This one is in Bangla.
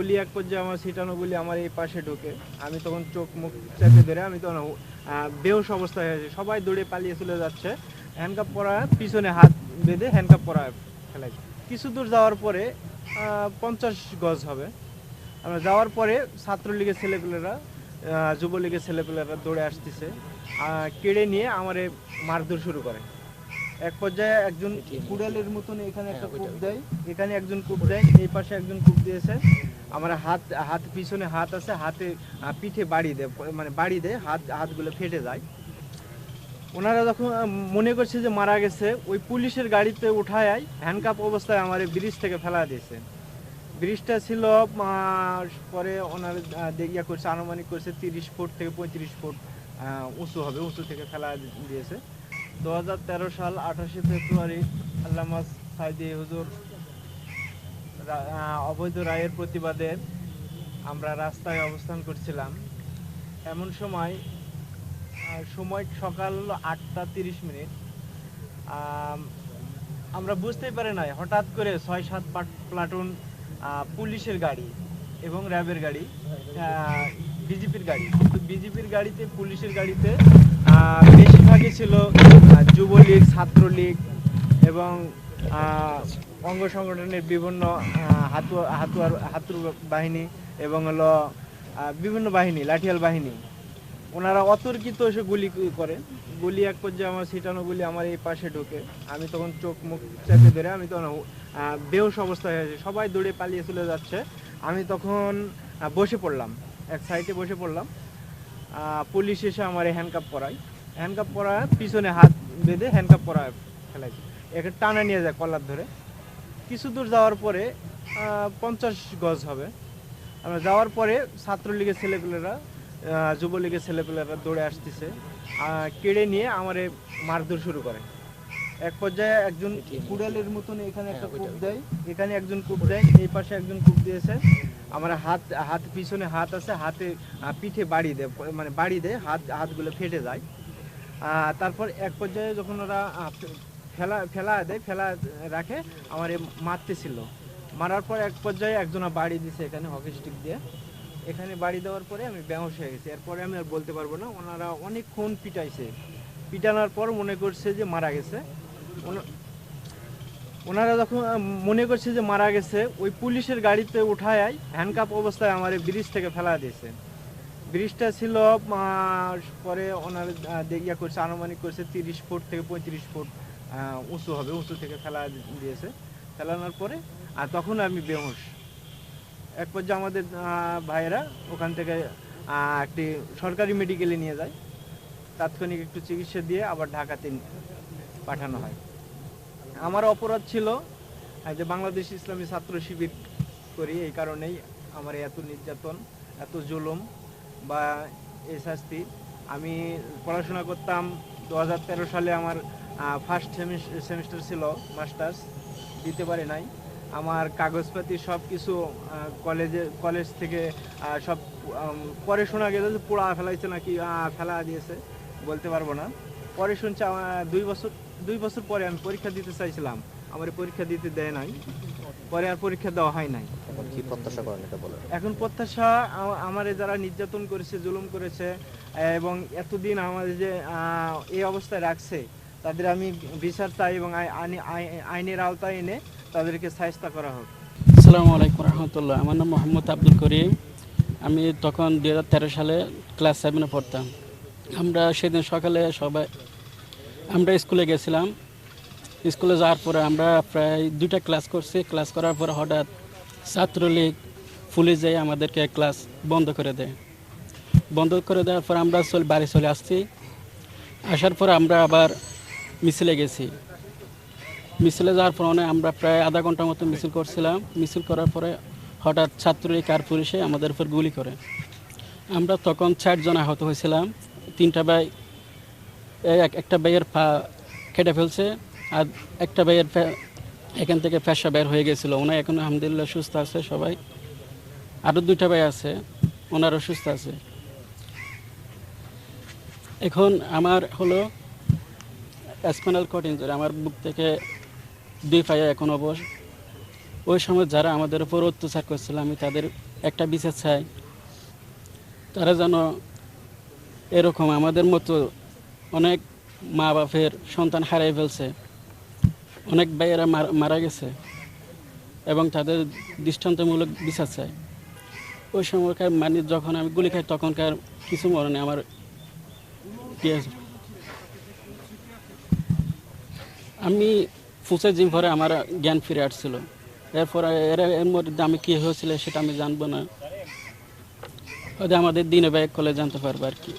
গুলি এক পর্যায়ে আমার ছিটানো গুলি আমার এই পাশে ঢোকে। আমি তখন চোখ মুখ চেপে ধরে আমি তখন বেহুশ অবস্থায় হয়েছে, সবাই দৌড়ে পালিয়ে চলে যাচ্ছে। হ্যান্ডকাপ পরা, পিছনে হাত বেঁধে হ্যান্ডকাপ পরা ফেলাই। কিছু দূর যাওয়ার পরে 50 গজ হবে, আমরা যাওয়ার পরে ছাত্রলীগের ছেলেপেলেরা, যুবলীগের ছেলেপেলেরা দৌড়ে আসতেছে, কেড়ে নিয়ে আমারে মারধর শুরু করে। এক পর্যায়ে একজন কুড়ালের মতন এখানে একটা কূপ দেয়, এখানে একজন কূপ দেয়, এই পাশে একজন কূপ দিয়েছে। আমার হাত হাত পিছনে হাত আছে, হাতে পিঠে বাড়ি দেয়, মানে বাড়ি দেয়, হাতগুলো ফেটে যায়। ওনারা যখন মনে করছে যে মারা গেছে, ওই পুলিশের গাড়িতে উঠায় হ্যান্ডকাপ অবস্থায় আমার ব্রিজ থেকে ফেলা দিয়েছে। ব্রিজটা ছিল পরে ওনার ইয়া করছে, আনুমানিক করছে 30 ফুট থেকে 35 ফুট উঁচু হবে, উঁচু থেকে ফেলা দিয়েছে। 2013 সাল 28 ফেব্রুয়ারি আল্লামা সাইদি হুজুর অবৈধ রায়ের প্রতিবাদে আমরা রাস্তায় অবস্থান করছিলাম। এমন সময় সকাল 8:30। আমরা বুঝতেই পারি নাই, হঠাৎ করে 6-7 প্লাটুন পুলিশের গাড়ি এবং র্যাবের গাড়ি, বিজেপির গাড়ি, কিন্তু বিজেপির গাড়িতে, পুলিশের গাড়িতে বেশিরভাগই ছিল যুবলীগ, ছাত্রলীগ এবং অঙ্গ সংগঠনের বিভিন্ন হাতুর বাহিনী এবং হলো বিভিন্ন বাহিনী, লাঠিয়াল বাহিনী। ওনারা অতর্কিত এসে গুলি করে। গুলি এক পর্যায়ে আমার ছিটানো গুলি আমার এই পাশে ঢোকে। আমি তখন চোখ মুখ চেপে ধরে আমি তখন বেহুশ অবস্থায় হয়েছে, সবাই দৌড়ে পালিয়ে চলে যাচ্ছে। আমি তখন বসে পড়লাম, এক সাইডে বসে পড়লাম। পুলিশ এসে আমার হ্যান্ডকাপ পরায়, হ্যান্ডকাপ পরা, পিছনে হাত বেঁধে হ্যান্ডকাপ পরা ফেলাই, এখানে টানা নিয়ে যায় কলার ধরে। কিছু দূর যাওয়ার পরে 50 গজ হবে, আমরা যাওয়ার পরে ছাত্রলীগের ছেলেপেলেরা, যুবলীগের ছেলেপেলেরা দৌড়ে আসতেছে, কেড়ে নিয়ে আমারে মারধর শুরু করে। এক পর্যায়ে একজন কুড়ালের মতন এখানে একটা কূপ দেয়, এখানে একজন কূপ দেয়, এই পাশে একজন কূপ দিয়েছে। আমার হাত পিছনে হাত আছে, হাতে পিঠে বাড়ি দেয়, মানে বাড়ি দেয়, হাতগুলো ফেটে যায়। তারপর এক পর্যায়ে যখন ওরা ফেলা রাখে, আমার মারতেছিল। মারার পর এক পর্যায়ে একজনা বাড়ি দিছে এখানে হকি স্টিক দিয়ে, এখানে বাড়ি দেওয়ার পরে আমি বেহুশ হয়ে গেছি। এরপরে আমি আর বলতে পারবো না। ওনারা অনেকক্ষণ পিটাইছে, পিটানোর পর মনে করছে যে মারা গেছে। ওনারা যখন মনে করছে যে মারা গেছে, ওই পুলিশের গাড়িতে উঠায় হ্যান্ডকাপ অবস্থায় আমার ব্রিজ থেকে ফেলা দিয়েছে। ব্রিজটা ছিল পরে ওনার ইয়া করছে, আনুমানিক করছে 30 ফুট থেকে 35 ফুট উঁচু হবে, উঁচু থেকে ফেলা দিয়েছে। ফেলানোর পরে তখন আমি বেহুশ। এক পর্যায়ে আমাদের ভাইয়েরা ওখান থেকে একটি সরকারি মেডিকেলে নিয়ে যায়, তাৎক্ষণিক একটু চিকিৎসা দিয়ে আবার ঢাকাতে পাঠানো হয়। আমার অপরাধ ছিল যে বাংলাদেশ ইসলামী ছাত্র শিবির করি, এই কারণেই আমার এত নির্যাতন, এত জুলুম বা এই শাস্তি। আমি পড়াশোনা করতাম, 2013 সালে আমার ফার্স্ট সেমিস্টার ছিল, মাস্টার্স দিতে পারি নাই। আমার কাগজপাতি সব কিছু কলেজ থেকে সব পরে শোনা গেল যে পোড়া ফেলাইছে নাকি, ফেলা দিয়েছে, বলতে পারবো না। পরে শুনছি আমার 2 বছর পরে আমি পরীক্ষা দিতে চাইছিলাম, আমার পরীক্ষা দিতে দেয় নাই, পরে আর পরীক্ষা দেওয়া হয় নাই। এখন কি প্রত্যাশা করেন এটা বলেন? এখন প্রত্যাশা, আমারে যারা নির্যাতন করেছে, জুলুম করেছে এবং এতদিন আমাদের যে এই অবস্থায় রাখছে, তাদের আমি বিচার চাই এবং আইনের আওতায় এনে তাদেরকে শায়েস্তা করা হোক। আসসালামু আলাইকুম রহমতুল্লাহ। আমার নাম মোহাম্মদ আব্দুল করিম। আমি তখন 2013 সালে ক্লাস 7-এ পড়তাম। আমরা সেদিন সকালে সবাই আমরা স্কুলে গেছিলাম। স্কুলে যাওয়ার পরে আমরা প্রায় 2টা ক্লাস করছি। ক্লাস করার পরে হঠাৎ ছাত্রলীগ, পুলিশ যাই আমাদেরকে ক্লাস বন্ধ করে দেয়। বন্ধ করে দেওয়ার পর আমরা বাড়ি চলে আসছি। আসার পর আমরা আবার মিছিলে গেছি। মিছিলে যাওয়ার পর আমরা প্রায় আধা ঘন্টার মতো মিছিল করছিলাম। মিছিল করার পরে হঠাৎ ছাত্রলীগ আর পুলিশে আমাদের উপর গুলি করে। আমরা তখন 4 জন আহত হয়েছিলাম। 3টা ভাই, একটা ভাইয়ের পা কেটে ফেলছে, আর একটা ভাইয়ের এখান থেকে পেশা বের হয়ে গেছিলো। ওনার এখন আলহামদুলিল্লাহ সুস্থ আছে সবাই। আরও 2টা ভাই আছে, ওনারও সুস্থ আছে। এখন আমার হলো স্পাইনাল কর্ড ইনজুরি, আমার বুক থেকে 2 পায়ে এখন অবশ। ওই সময় যারা আমাদের উপর অত্যাচার করছিল আমি তাদের একটা বিচার চাই। তারা যেন এরকম আমাদের মতো অনেক মা বাপের সন্তান হারিয়ে ফেলছে, অনেক ভাইয়েরা মারা গেছে এবং তাদের দৃষ্টান্তমূলক বিচার চাই। ওই সময়কার মানে যখন আমি গুলি খাই তখনকার কিছু মনে নেই আমার। আমি ফুসে জিম পরে আমার জ্ঞান ফিরে আসছিল। এরপর এর মধ্যে আমি কী হয়েছিল সেটা আমি জানবো না, হয়তো আমাদের দিনে ব্যাগ করলে জানতে পারবো আর কি।